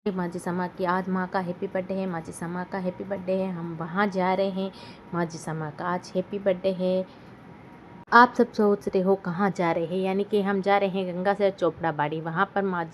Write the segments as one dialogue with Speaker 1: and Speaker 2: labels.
Speaker 1: माझी समा की आज माँ का हैप्पी बर्थडे है। माझी समा का हैप्पी बर्थडे है। हम वहाँ जा रहे हैं। माझी समा का आज हैप्पी बर्थडे है। आप सब सोच रहे हो कहाँ जा रहे हैं, यानी कि हम जा रहे हैं गंगासर चोपड़ा बाड़ी। वहाँ पर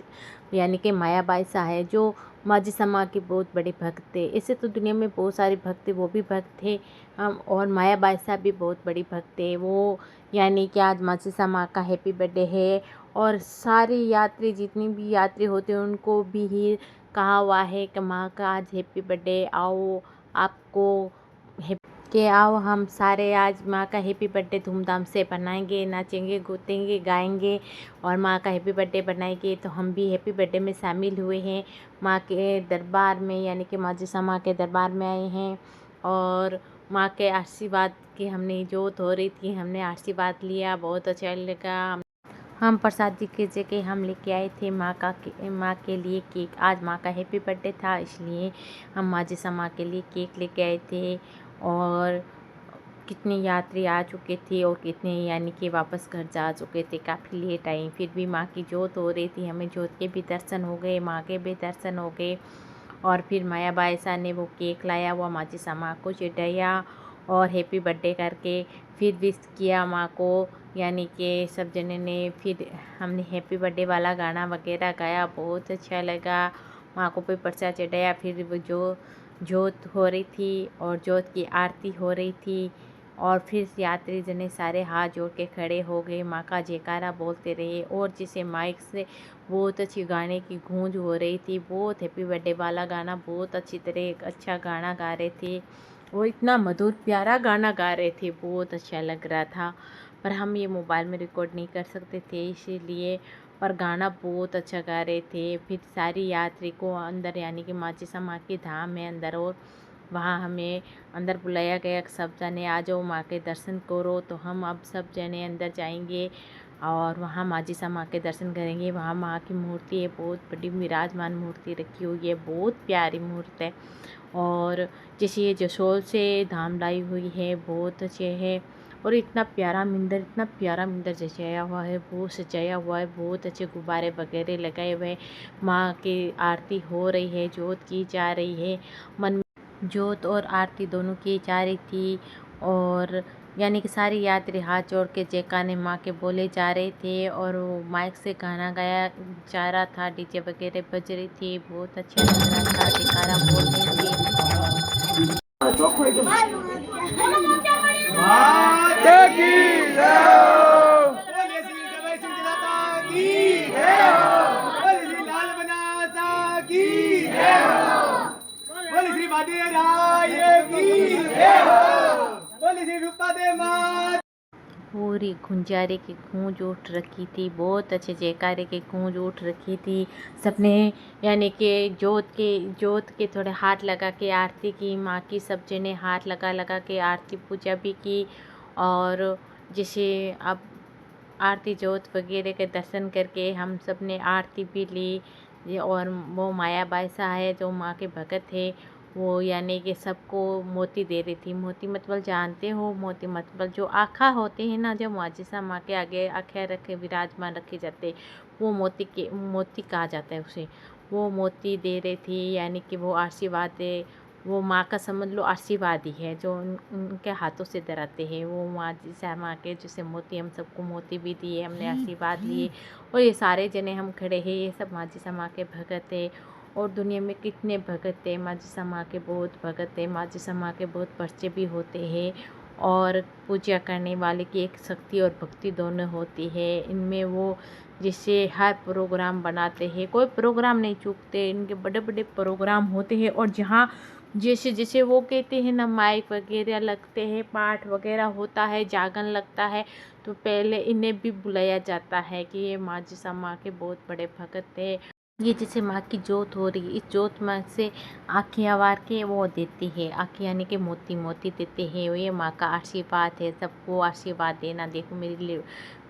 Speaker 1: यानी कि मायाबाई सा है जो माझी समा की बहुत बड़ी भक्त थे। ऐसे तो दुनिया में बहुत सारे भक्त थे, वो भी भक्त थे। हम और मायाबाई सा भी बहुत बड़ी भक्त थे वो। यानी कि आज माझी समा का हैप्पी बर्थडे है और सारे यात्री जितनी भी यात्री होते हैं उनको भी ही कहा हुआ है कि माँ का आज हैप्पी बर्थडे, आओ आपको के आओ हम सारे आज माँ का हैप्पी बर्थडे धूमधाम से बनाएंगे, नाचेंगे, कूदेंगे, गाएंगे और माँ का हैप्पी बर्थडे बनाएंगे। तो हम भी हैप्पी बर्थडे में शामिल हुए हैं। माँ के दरबार में यानी कि माझी समा के दरबार में आए हैं और माँ के आशीर्वाद की हमने जोत हो रही थी, हमने आशीर्वाद लिया, बहुत अच्छा लगा। हम प्रसादी की जगह हम लेके आए थे माँ के लिए केक। आज माँ का हैप्पी बर्थडे था इसलिए हम माझी समा के लिए केक लेके आए थे। और कितने यात्री आ चुके थे और कितने यानी कि वापस घर जा चुके थे, काफ़ी लेट आई। फिर भी माँ की जोत हो रही थी, हमें जोत के भी दर्शन हो गए, माँ के भी दर्शन हो गए। और फिर मायाबाई सा ने वो केक लाया, वो माझी समा को चढ़ाया और हैप्पी बर्थडे करके फिर विश किया माँ को। यानी कि सब जने ने फिर हमने हैप्पी बर्थडे वाला गाना वगैरह गाया, बहुत अच्छा लगा। माँ को भी प्रसाद चढ़ाया। फिर वो जो जोत हो रही थी और जोत की आरती हो रही थी और फिर यात्री जने सारे हाथ जोड़ के खड़े हो गए, माँ का जयकारा बोलते रहे। और जिसे माइक से बहुत अच्छी गाने की गूंज हो रही थी, बहुत हैप्पी बर्थडे वाला गाना बहुत अच्छी तरह एक अच्छा गाना गा रहे थे। वो इतना मधुर प्यारा गाना गा रहे थे, बहुत अच्छा लग रहा था। पर हम ये मोबाइल में रिकॉर्ड नहीं कर सकते थे इसीलिए, पर गाना बहुत अच्छा गा रहे थे। फिर सारी यात्री को अंदर यानी कि माझी समा की धाम में अंदर और वहाँ हमें अंदर बुलाया गया, सब जने आ जाओ माँ के दर्शन करो। तो हम अब सब जने अंदर जाएंगे और वहाँ माझी समा के दर्शन करेंगे। वहाँ माँ की मूर्ति है, बहुत बड़ी विराजमान मूर्ति रखी हुई है, बहुत प्यारी मूर्ति है। और जैसे ये जसोल से धाम लाई हुई है, बहुत अच्छे है। और इतना प्यारा मंदिर सजाया हुआ है, बहुत सजाया हुआ है, बहुत अच्छे गुब्बारे वगैरह लगाए हुए हैं। माँ की आरती हो रही है, जोत की जा रही है। मन जोत और आरती दोनों की जा रही थी और यानी कि सारे यात्री हाथ जोड़ के जयकारे माँ के बोले जा रहे थे और वो माइक से गाना गाया जा रहा था, डीजे वगैरह बज रही थी, बहुत अच्छा लग रहा था, जयकारा बोल रहे थे। पूरी गुंजारे की गूंज उठ रखी थी, बहुत अच्छे जयकारे की गूंज उठ रखी थी। सबने यानी कि जोत के थोड़े हाथ लगा के आरती की माँ की, सब जने हाथ लगा लगा के आरती पूजा भी की। और जैसे अब आरती जोत वगैरह के दर्शन करके हम सब ने आरती भी ली। और वो मायाबाई सा है जो माँ के भगत है, वो यानी कि सबको मोती दे रही थी। मोती मतलब जानते हो, मोती मतलब जो आँखा होते हैं ना, जो मुआजिज़ा माँ के आगे आँखें रखे विराजमान रखे जाते, वो मोती कहा जाता है उसे। वो मोती दे रही थी, यानी कि वो आशीर्वाद दे, वो माँ का समझ लो आशीर्वाद ही है जो उनके हाथों से धराते हैं। वो मुआजिज़ा माँ के जैसे मोती, हम सबको मोती भी दिए, हमने आशीर्वाद लिए। और ये सारे जने हम खड़े हैं, ये सब मुआजिज़ा माँ के भगत है। और दुनिया में कितने भगत है, मुआजिज़ा माँ के बहुत भगत है, मुआजिज़ा माँ के बहुत पर्चे भी होते हैं। और पूजा करने वाले की एक शक्ति और भक्ति दोनों होती है इनमें। वो जैसे हर प्रोग्राम बनाते हैं, कोई प्रोग्राम नहीं चूकते, इनके बड़े बड़े प्रोग्राम होते हैं। और जहाँ जैसे जैसे वो कहते हैं ना, माइक वगैरह लगते हैं, पाठ वगैरह होता है, जागरण लगता है, तो पहले इन्हें भी बुलाया जाता है कि ये मुआजिज़ा माँ के बहुत बड़े भगत है। ये जैसे माँ की जोत हो रही है, इस जोत में से आँखें आवार के वो देती है, आँखें यानी कि मोती मोती देते हैं। ये माँ का आशीर्वाद है, सबको आशीर्वाद देना। देखो मेरी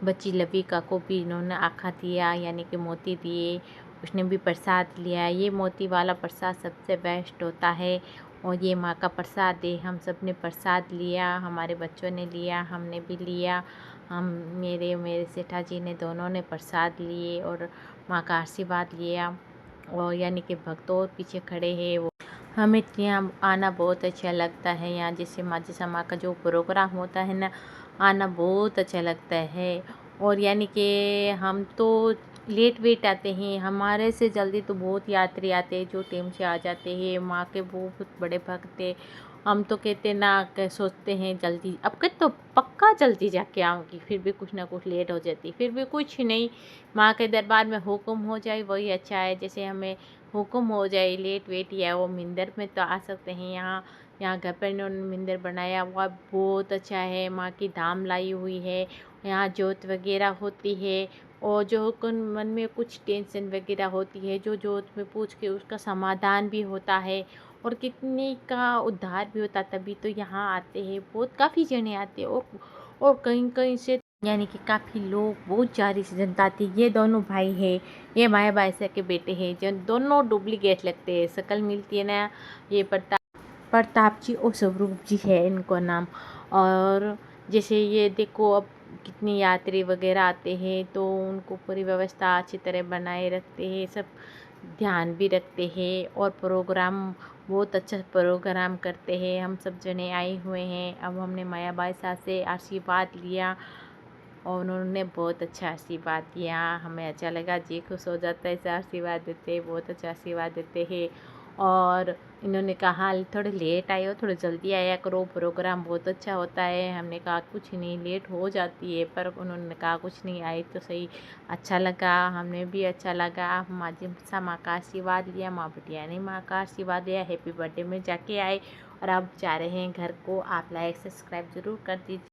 Speaker 1: बच्ची लविका को भी इन्होंने आँखा दिया, यानी कि मोती दिए, उसने भी प्रसाद लिया। ये मोती वाला प्रसाद सबसे बेस्ट होता है और ये माँ का प्रसाद है। हम सब ने प्रसाद लिया, हमारे बच्चों ने लिया, हमने भी लिया। हम मेरे सेठा जी ने दोनों ने प्रसाद लिए और माँ का आशीर्वाद लिया। और यानी कि भक्त और पीछे खड़े हैं। वो हमें यहाँ आना बहुत अच्छा लगता है। यहाँ जैसे माझी समाज का जो प्रोग्राम होता है ना, आना बहुत अच्छा लगता है। और यानी कि हम तो लेट वेट आते हैं, हमारे से जल्दी तो बहुत यात्री आते हैं जो टाइम से आ जाते हैं। माँ के बहुत बड़े भक्त हैं। हम तो कहते ना कि सोचते हैं जल्दी, अब के तो पक्का जल्दी जाके आऊँगी, फिर भी कुछ ना कुछ लेट हो जाती, फिर भी कुछ नहीं, माँ के दरबार में हुक्म हो जाए वही अच्छा है। जैसे हमें हुक्म हो जाए लेट वेट या वो मंदिर में तो आ सकते हैं। यहाँ घर पर इन्होंने मंदिर बनाया हुआ बहुत अच्छा है। माँ की धाम लाई हुई है। यहाँ जोत वगैरह होती है। और जो मन में कुछ टेंशन वगैरह होती है, जो जोत में पूछ के उसका समाधान भी होता है और कितने का उद्धार भी होता, तभी तो यहाँ आते हैं। बहुत काफ़ी जने आते हैं। और कहीं कहीं से यानी कि काफ़ी लोग, बहुत सारी जनता आती है। ये दोनों भाई है, ये माया बायसा के बेटे हैं, जो दोनों डुप्लीकेट लगते हैं। शक्ल मिलती है ना, ये प्रताप जी और स्वरूप जी है इनको नाम। और जैसे ये देखो, अब कितनी यात्री वगैरह आते हैं तो उनको पूरी व्यवस्था अच्छी तरह बनाए रखते हैं, सब ध्यान भी रखते हैं। और प्रोग्राम बहुत अच्छा प्रोग्राम करते हैं। हम सब जने आए हुए हैं। अब हमने माया बायसा से आशीर्वाद लिया और उन्होंने बहुत अच्छा आशीर्वाद दिया। हमें अच्छा लगा, जी खुश हो जाता है, ऐसा आशीर्वाद देते हैं, बहुत अच्छा आशीर्वाद देते हैं। और इन्होंने कहा थोड़े लेट आए हो, थोड़े जल्दी आया करो, प्रोग्राम बहुत अच्छा होता है। हमने कहा कुछ नहीं, लेट हो जाती है, पर उन्होंने कहा कुछ नहीं, आए तो सही। अच्छा लगा, हमें भी अच्छा लगा। माँ जी सा माँ का आशीर्वाद लिया, माँ बिटिया ने माँ का आशीर्वाद लिया, हैप्पी बर्थडे में जाके आए और अब जा रहे हैं घर को। आप लाइक सब्सक्राइब ज़रूर कर दीजिए।